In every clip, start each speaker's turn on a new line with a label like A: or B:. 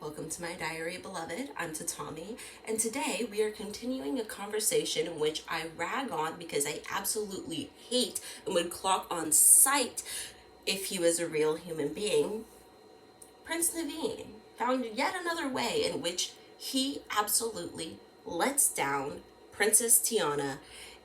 A: Welcome to my diary, beloved. I'm Tatami, and today we are continuing a conversation in which I rag on because I absolutely hate and would clock on sight if he was a real human being. Prince Naveen found yet another way in which he absolutely lets down Princess Tiana,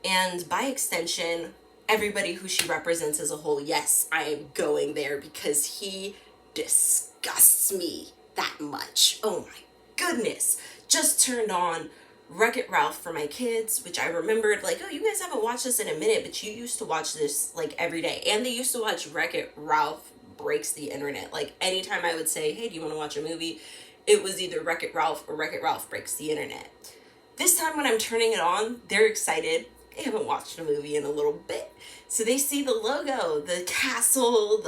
A: and by extension, everybody who she represents as a whole. Yes, I am going there because he disgusts me that much. Oh my goodness. Just turned on Wreck-It Ralph for my kids, which I remembered like, oh, you guys haven't watched this in a minute, but you used to watch this like every day. And they used to watch Wreck-It Ralph Breaks the Internet. Like anytime I would say, hey, do you want to watch a movie? It was either Wreck-It Ralph or Wreck-It Ralph Breaks the Internet. This time when I'm turning it on, they're excited. They haven't watched a movie in a little bit. So they see the logo, the castle,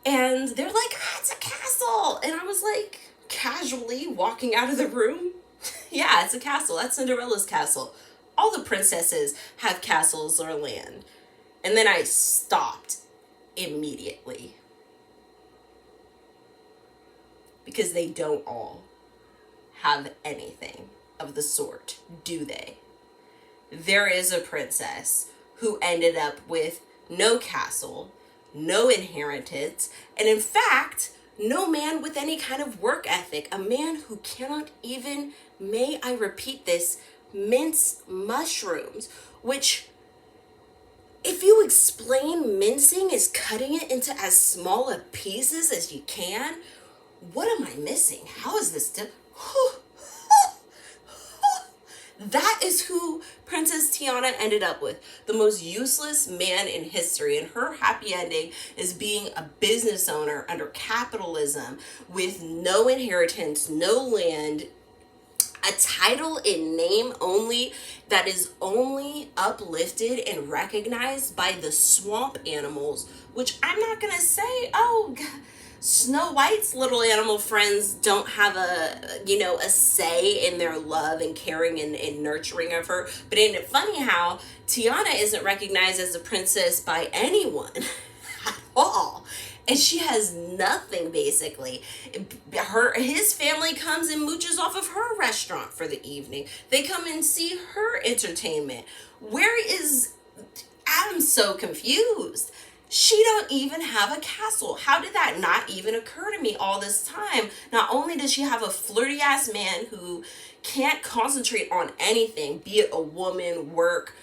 A: and they're like, oh, it's a castle. And I was like, casually walking out of the room. Yeah, it's a castle. That's Cinderella's castle. All the princesses have castles or land. And then I stopped immediately. Because they don't all have anything of the sort, do they? There is a princess who ended up with no castle, no inheritance, and in fact, no man with any kind of work ethic. A man who cannot even, may I repeat this, mince mushrooms, which, if you explain mincing as cutting it into as small a pieces as you can, what am I missing? How is this That is who Princess Tiana ended up with. The most useless man in history. And her happy ending is being a business owner under capitalism with no inheritance, no land, a title in name only that is only uplifted and recognized by the swamp animals, which I'm not going to say, oh, Snow White's little animal friends don't have a say in their love and caring and nurturing of her. But ain't it funny how Tiana isn't recognized as a princess by anyone at all? And she has nothing, basically. His family comes and mooches off of her restaurant for the evening. They come and see her entertainment. I'm so confused. She don't even have a castle. How did that not even occur to me all this time? Not only does she have a flirty ass man who can't concentrate on anything, be it a woman, work,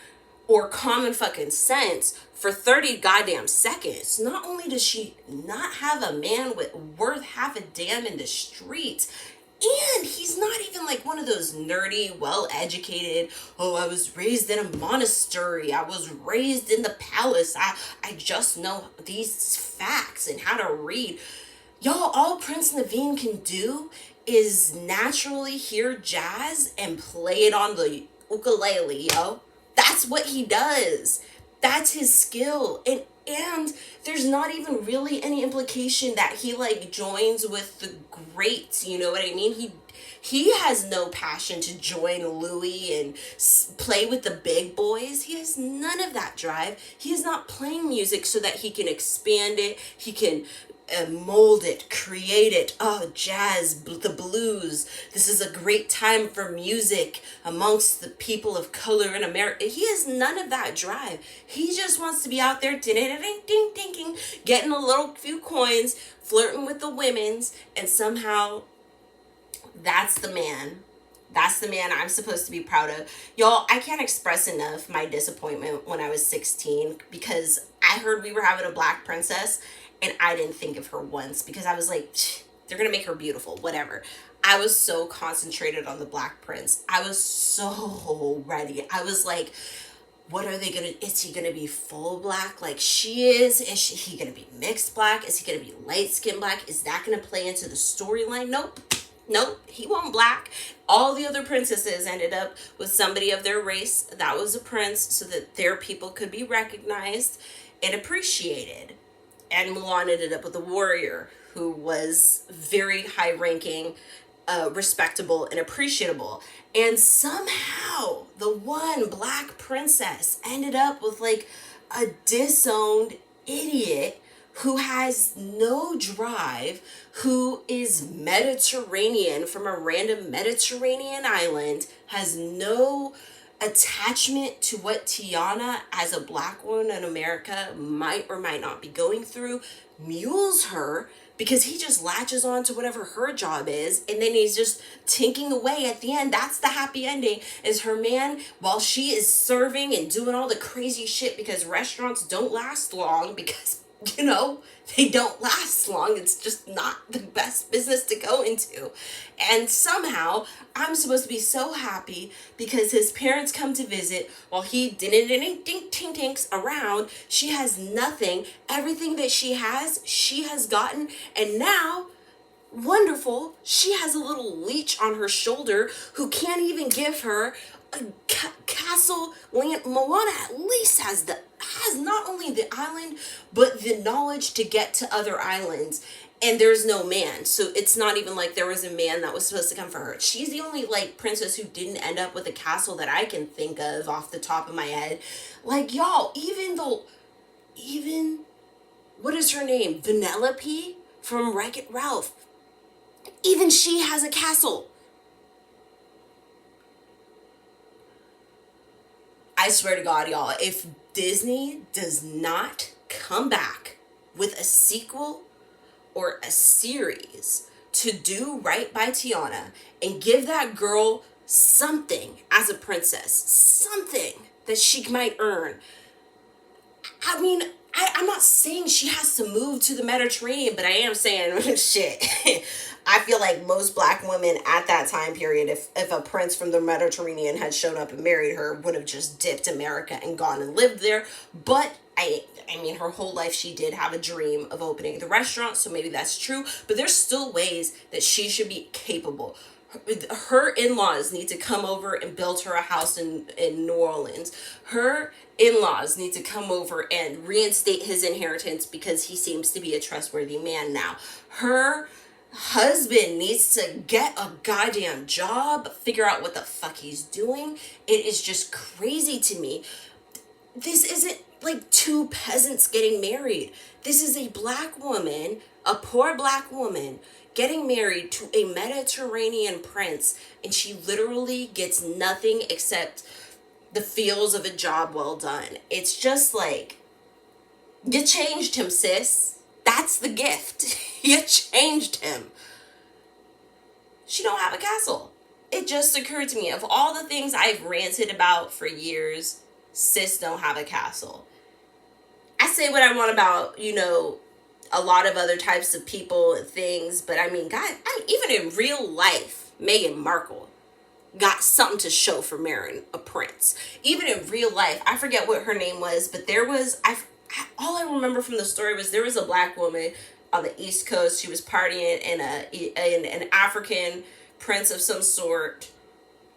A: or common fucking sense for 30 goddamn seconds. Not only does she not have a man worth half a damn in the streets, and he's not even like one of those nerdy, well-educated, oh, I was raised in a monastery, I was raised in the palace, I just know these facts and how to read. Y'all, all Prince Naveen can do is naturally hear jazz and play it on the ukulele, yo. That's what he does. That's his skill. And there's not even really any implication that he like joins with the greats, you know what I mean? He has no passion to join Louis and play with the big boys. He has none of that drive. He is not playing music so that he can expand it. He can mold it, create it. Oh, jazz, the blues. This is a great time for music amongst the people of color in America. He has none of that drive. He just wants to be out there getting a little few coins, flirting with the women's, and somehow that's the man. That's the man I'm supposed to be proud of. Y'all, I can't express enough my disappointment when I was 16 because I heard we were having a black princess and I didn't think of her once because I was like, they're going to make her beautiful, whatever. I was so concentrated on the black prince. I was so ready. I was like, what are they going to, is he going to be full black like she is? Is he going to be mixed black? Is he going to be light skin black? Is that going to play into the storyline? Nope, he won't black. All the other princesses ended up with somebody of their race that was a prince so that their people could be recognized and appreciated. And Mulan ended up with a warrior who was very high ranking, respectable, and appreciable. And somehow the one black princess ended up with like a disowned idiot who has no drive, who is Mediterranean from a random Mediterranean island, has no attachment to what Tiana as a black woman in America might or might not be going through, mules her because he just latches on to whatever her job is, and then he's just tinking away at the end. That's the happy ending, is her man, while she is serving and doing all the crazy shit, because restaurants don't last long, because they don't last long. It's just not the best business to go into. And somehow I'm supposed to be so happy because his parents come to visit while he tinks around. She has nothing. Everything that she has gotten. And now, wonderful, she has a little leech on her shoulder who can't even give her a castle land. Moana at least has not only the island but the knowledge to get to other islands, and there's no man, so it's not even like there was a man that was supposed to come for her. She's the only princess who didn't end up with a castle that I can think of off the top of my head. Y'all, even what is her name, Vanellope from Wreck-It Ralph, even she has a castle. I swear to God, y'all, if Disney does not come back with a sequel or a series to do right by Tiana and give that girl something as a princess, something that she might earn. I mean, I'm not saying she has to move to the Mediterranean, but I am saying, shit, I feel like most black women at that time period, if a prince from the Mediterranean had shown up and married her, would have just dipped America and gone and lived there. But I mean, her whole life she did have a dream of opening the restaurant, so maybe that's true. But there's still ways that she should be capable. Her in-laws need to come over and build her a house in New Orleans. Her in-laws need to come over and reinstate his inheritance because he seems to be a trustworthy man now. Her husband needs to get a goddamn job, figure out what the fuck he's doing. It is just crazy to me. This isn't like two peasants getting married. This is a black woman, a poor black woman, getting married to a Mediterranean prince, and she literally gets nothing except the feels of a job well done. It's just like, you changed him, sis. That's the gift. You changed him. She don't have a castle. It just occurred to me, of all the things I've ranted about for years, sis don't have a castle. I say what I want about, a lot of other types of people and things, but I mean, God, even in real life, Meghan Markle got something to show for marrying a prince. Even in real life, I forget what her name was, but there was, all I remember from the story was there was a black woman on the East Coast. She was partying in an African prince of some sort.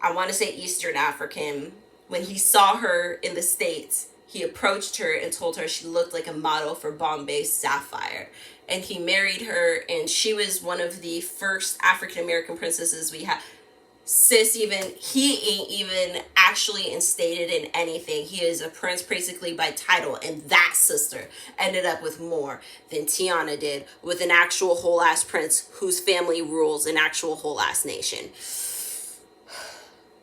A: I want to say Eastern African. When he saw her in the States, he approached her and told her she looked like a model for Bombay Sapphire. And he married her, and she was one of the first African-American princesses we had. Sis, he ain't even actually instated in anything. He is a prince basically by title, and that sister ended up with more than Tiana did, with an actual whole-ass prince whose family rules an actual whole-ass nation.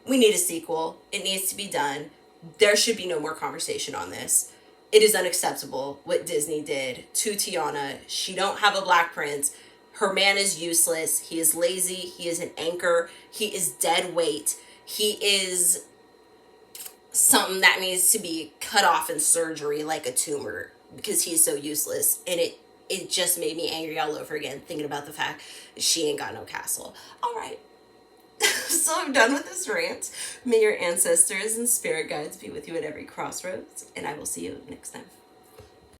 A: We need a sequel. It needs to be done. There should be no more conversation on this. It is unacceptable what Disney did to Tiana. She don't have a black prince. Her man is useless. He is lazy. He is an anchor. He is dead weight. He is something that needs to be cut off in surgery like a tumor because he's so useless. And it just made me angry all over again thinking about the fact that she ain't got no castle. All right. So I'm done with this rant. May your ancestors and spirit guides be with you at every crossroads, and I will see you next time.